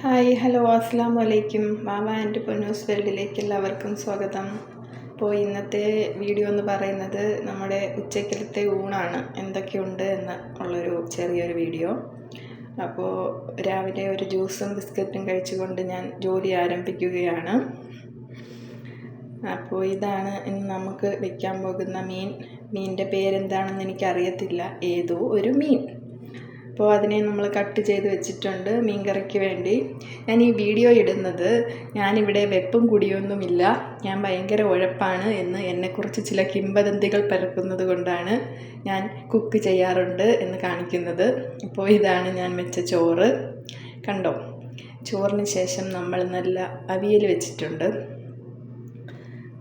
Hi hello അസ്സലാമു അലൈക്കും. Mama and Ponnoos വേൾഡിലേക്ക് എല്ലാവർക്കും സ്വാഗതം. അപ്പോൾ ഇന്നത്തെ വീഡിയോ എന്ന് പറയുന്നത് നമ്മുടെ ഉച്ചക്കലത്തെ ഊണാണ്, എന്തൊക്കെയുണ്ട് എന്ന് ഉള്ളൊരു ചെറിയൊരു വീഡിയോ. അപ്പോൾ രാവിലെ ഒരു ജ്യൂസും ബിസ്ക്കറ്റും കഴിച്ചുകൊണ്ട് ഞാൻ ജോലി ആരംഭിക്കുകയാണ്. അപ്പോൾ ഇതാണ് ഇന്ന് നമുക്ക് വയ്ക്കാൻ പോകുന്ന മീനിൻ്റെ പേരെന്താണെന്ന് എനിക്കറിയത്തില്ല, ഏതോ ഒരു മീൻ. അപ്പോൾ അതിനെ നമ്മൾ കട്ട് ചെയ്ത് വെച്ചിട്ടുണ്ട് മീൻ കറിക്ക് വേണ്ടി. ഞാൻ ഈ വീഡിയോ ഇടുന്നത് ഞാനിവിടെ വെപ്പും കുടിയൊന്നുമില്ല, ഞാൻ ഭയങ്കര ഉഴപ്പാണ് എന്ന് എന്നെക്കുറിച്ച് ചില കിംവദന്തികൾ പരക്കുന്നത് കൊണ്ടാണ് ഞാൻ കുക്ക് ചെയ്യാറുണ്ട് എന്ന് കാണിക്കുന്നത്. അപ്പോൾ ഇതാണ് ഞാൻ വെച്ച ചോറ്, കണ്ടോ. ചോറിന് ശേഷം നമ്മൾ നല്ല അവിയൽ വെച്ചിട്ടുണ്ട്.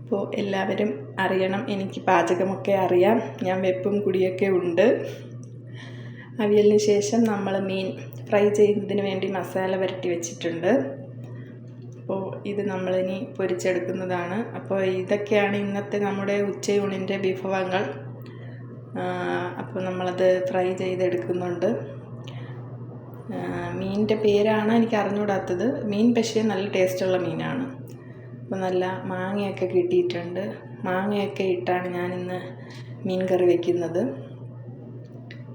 അപ്പോൾ എല്ലാവരും അറിയണം, എനിക്ക് പാചകമൊക്കെ അറിയാം, ഞാൻ വെപ്പും കുടിയൊക്കെ ഉണ്ട്. അവിയലിന് ശേഷം നമ്മൾ മീൻ ഫ്രൈ ചെയ്യുന്നതിന് വേണ്ടി മസാല പുരട്ടി വെച്ചിട്ടുണ്ട്. അപ്പോൾ ഇത് നമ്മളിനി പൊരിച്ചെടുക്കുന്നതാണ്. അപ്പോൾ ഇതൊക്കെയാണ് ഇന്നത്തെ നമ്മുടെ ഉച്ചയൂണിൻ്റെ വിഭവങ്ങൾ. അപ്പോൾ നമ്മളത് ഫ്രൈ ചെയ്തെടുക്കുന്നുണ്ട്. മീനിൻ്റെ പേരാണ് എനിക്ക് അറിഞ്ഞുകൂടാത്തത്. മീൻ പക്ഷേ നല്ല ടേസ്റ്റുള്ള മീനാണ്. അപ്പോൾ നല്ല മാങ്ങയൊക്കെ കിട്ടിയിട്ടുണ്ട്. മാങ്ങയൊക്കെ ഇട്ടാണ് ഞാനിന്ന് മീൻ കറി വയ്ക്കുന്നത്.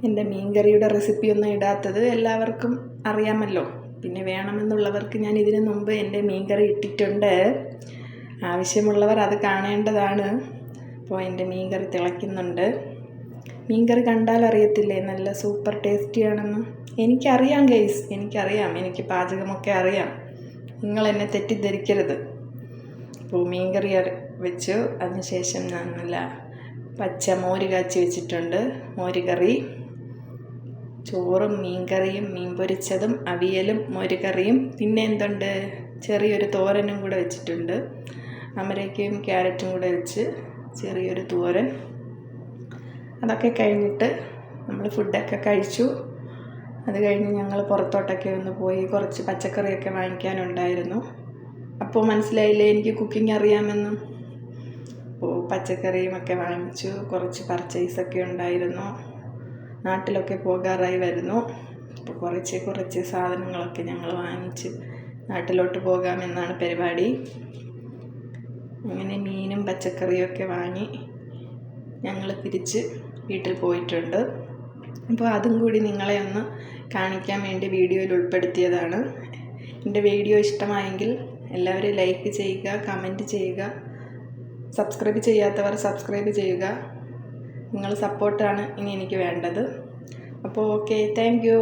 എൻ്റെ മീൻകറിയുടെ റെസിപ്പിയൊന്നും ഇടാത്തത് എല്ലാവർക്കും അറിയാമല്ലോ. പിന്നെ വേണമെന്നുള്ളവർക്ക് ഞാൻ ഇതിനു മുമ്പ് എൻ്റെ മീൻകറി ഇട്ടിട്ടുണ്ട്, ആവശ്യമുള്ളവർ അത് കാണേണ്ടതാണ്. അപ്പോൾ എൻ്റെ മീൻകറി തിളയ്ക്കുന്നുണ്ട്. മീൻകറി കണ്ടാൽ അറിയത്തില്ലേ നല്ല സൂപ്പർ ടേസ്റ്റിയാണെന്ന്. എനിക്കറിയാം ഗൈസ്, എനിക്കറിയാം, എനിക്ക് പാചകമൊക്കെ അറിയാം, നിങ്ങൾ എന്നെ തെറ്റിദ്ധരിക്കരുത്. അപ്പോൾ മീൻകറി വെച്ചു. അതിനുശേഷം ഞാൻ നല്ല പച്ച മോര് കാച്ചി വെച്ചിട്ടുണ്ട്. മോര് കറി, ചോറും മീൻകറിയും മീൻ പൊരിച്ചതും അവിയലും മോര് കറിയും, പിന്നെ എന്തുണ്ട്, ചെറിയൊരു തോരനും കൂടെ വെച്ചിട്ടുണ്ട്. അമരയ്ക്കയും ക്യാരറ്റും കൂടെ വെച്ച് ചെറിയൊരു തോരൻ. അതൊക്കെ കഴിഞ്ഞിട്ട് നമ്മൾ ഫുഡൊക്കെ കഴിച്ചു. അത് കഴിഞ്ഞ് ഞങ്ങൾ പുറത്തോട്ടൊക്കെ ഒന്ന് പോയി കുറച്ച് പച്ചക്കറിയൊക്കെ വാങ്ങിക്കാനുണ്ടായിരുന്നു. അപ്പോൾ മനസ്സിലായില്ലേ എനിക്ക് കുക്കിംഗ് അറിയാമെന്നും. അപ്പോൾ പച്ചക്കറിയുമൊക്കെ വാങ്ങിച്ചു. കുറച്ച് പർച്ചേസൊക്കെ ഉണ്ടായിരുന്നു. നാട്ടിലൊക്കെ പോകാറായി വരുന്നു. അപ്പോൾ കുറച്ച് സാധനങ്ങളൊക്കെ ഞങ്ങൾ വാങ്ങിച്ച് നാട്ടിലോട്ട് പോകാമെന്നാണ് പരിപാടി. അങ്ങനെ മീനും പച്ചക്കറിയൊക്കെ വാങ്ങി ഞങ്ങൾ തിരിച്ച് വീട്ടിൽ പോയിട്ടുണ്ട്. അപ്പോൾ അതും കൂടി നിങ്ങളെ ഒന്ന് കാണിക്കാൻ വേണ്ടി വീഡിയോയിൽ ഉൾപ്പെടുത്തിയതാണ്. എൻ്റെ വീഡിയോ ഇഷ്ടമായെങ്കിൽ എല്ലാവരും ലൈക്ക് ചെയ്യുക, കമൻറ്റ് ചെയ്യുക, സബ്സ്ക്രൈബ് ചെയ്യാത്തവർ സബ്സ്ക്രൈബ് ചെയ്യുക. നിങ്ങൾ സപ്പോർട്ടാണ് ഇനി എനിക്ക് വേണ്ടത്. അപ്പോൾ ഓക്കെ, താങ്ക് യു.